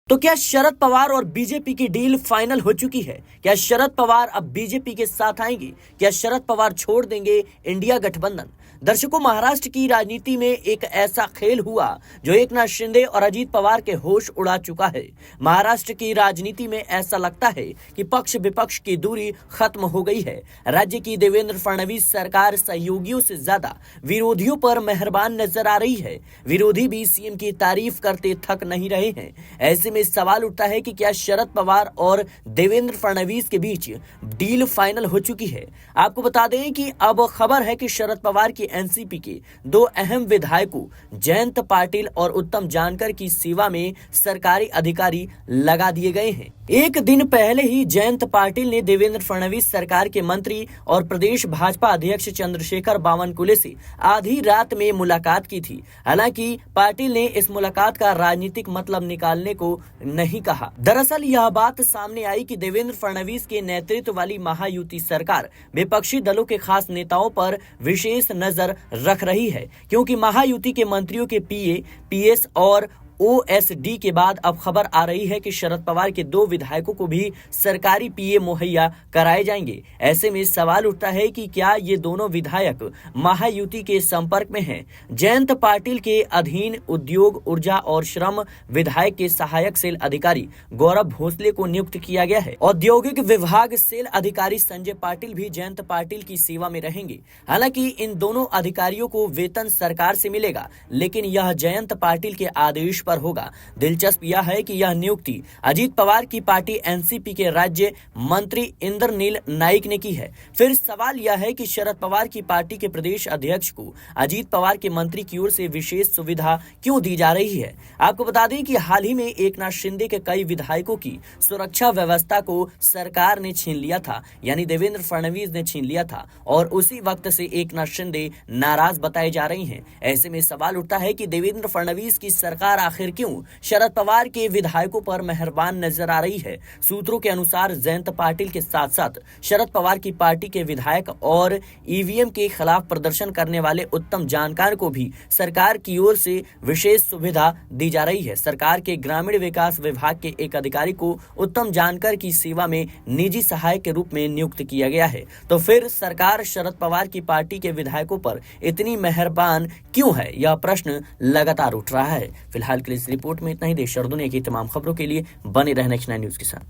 तो क्या शरद पवार और बीजेपी की डील फाइनल हो चुकी है? क्या शरद पवार अब बीजेपी के साथ आएंगे? क्या शरद पवार छोड़ देंगे इंडिया गठबंधन? दर्शकों, महाराष्ट्र की राजनीति में एक ऐसा खेल हुआ जो एकनाथ शिंदे और अजीत पवार के होश उड़ा चुका है। महाराष्ट्र की राजनीति में ऐसा लगता है कि पक्ष विपक्ष की दूरी खत्म हो गई है। राज्य की देवेंद्र फडणवीस सरकार सहयोगियों से ज्यादा विरोधियों पर मेहरबान नजर आ रही है। विरोधी भी सीएम की तारीफ करते थक नहीं रहे हैं। ऐसे में सवाल उठता है कि क्या शरद पवार और देवेंद्र फडणवीस के बीच डील फाइनल हो चुकी है? आपको बता दें कि अब खबर है कि शरद पवार की एनसीपी के दो अहम विधायकों जयंत पाटिल और उत्तम जानकर की सेवा में सरकारी अधिकारी लगा दिए गए हैं। एक दिन पहले ही जयंत पाटिल ने देवेंद्र फडणवीस सरकार के मंत्री और प्रदेश भाजपा अध्यक्ष चंद्रशेखर बावनकुले से आधी रात में मुलाकात की थी। हालांकि पाटिल ने इस मुलाकात का राजनीतिक मतलब निकालने को नहीं कहा। दरअसल यह बात सामने आई कि देवेंद्र फडणवीस के नेतृत्व वाली महायुति सरकार विपक्षी दलों के खास नेताओं पर विशेष नजर रख रही है, क्योंकि महायुति के मंत्रियों के पीए, पीएस और ओएसडी के बाद अब खबर आ रही है कि शरद पवार के दो विधायकों को भी सरकारी पीए मुहैया कराए जाएंगे। ऐसे में सवाल उठता है कि क्या ये दोनों विधायक महायुति के संपर्क में हैं? जयंत पाटिल के अधीन उद्योग, ऊर्जा और श्रम विधायक के सहायक सेल अधिकारी गौरव भोसले को नियुक्त किया गया है। औद्योगिक विभाग सेल अधिकारी संजय पाटिल भी जयंत पाटिल की सेवा में रहेंगे। हालांकि इन दोनों अधिकारियों को वेतन सरकार से मिलेगा, लेकिन यह जयंत पाटिल के आदेश पर होगा। दिलचस्प यह है कि यह नियुक्ति अजीत पवार की पार्टी एनसीपी के राज्य मंत्री इंद्रनील नाइक ने की है। फिर सवाल यह है कि शरद पवार की पार्टी के प्रदेश अध्यक्ष को अजीत पवार के मंत्री की ओर से विशेष सुविधा क्यों दी जा रही है? आपको बता दें कि हाल ही में एकनाथ शिंदे के कई विधायकों की सुरक्षा व्यवस्था को सरकार ने छीन लिया था, यानी देवेंद्र फडणवीस ने छीन लिया था, और उसी वक्त से एकनाथ शिंदे नाराज बताए जा रही हैं। ऐसे में सवाल उठता है कि देवेंद्र फडणवीस की सरकार आखिर क्यों शरद पवार के विधायकों पर मेहरबान नजर आ रही है? सूत्रों के अनुसार जयंत पाटिल के साथ साथ शरद पवार की पार्टी के विधायक और ईवीएम के खिलाफ प्रदर्शन करने वाले उत्तम जानकार को भी सरकार की ओर से विशेष सुविधा दी जा रही है। सरकार के ग्रामीण विकास विभाग के एक अधिकारी को उत्तम जानकर की सेवा में निजी सहायक के रूप में नियुक्त किया गया है। तो फिर सरकार शरद पवार की पार्टी के विधायकों पर इतनी मेहरबान क्यों है? यह प्रश्न लगातार उठ रहा है। फिलहाल के लिए इस रिपोर्ट में इतना ही। देश और दुनिया की तमाम खबरों के लिए बने रहना नेक्स्ट 9 न्यूज के साथ।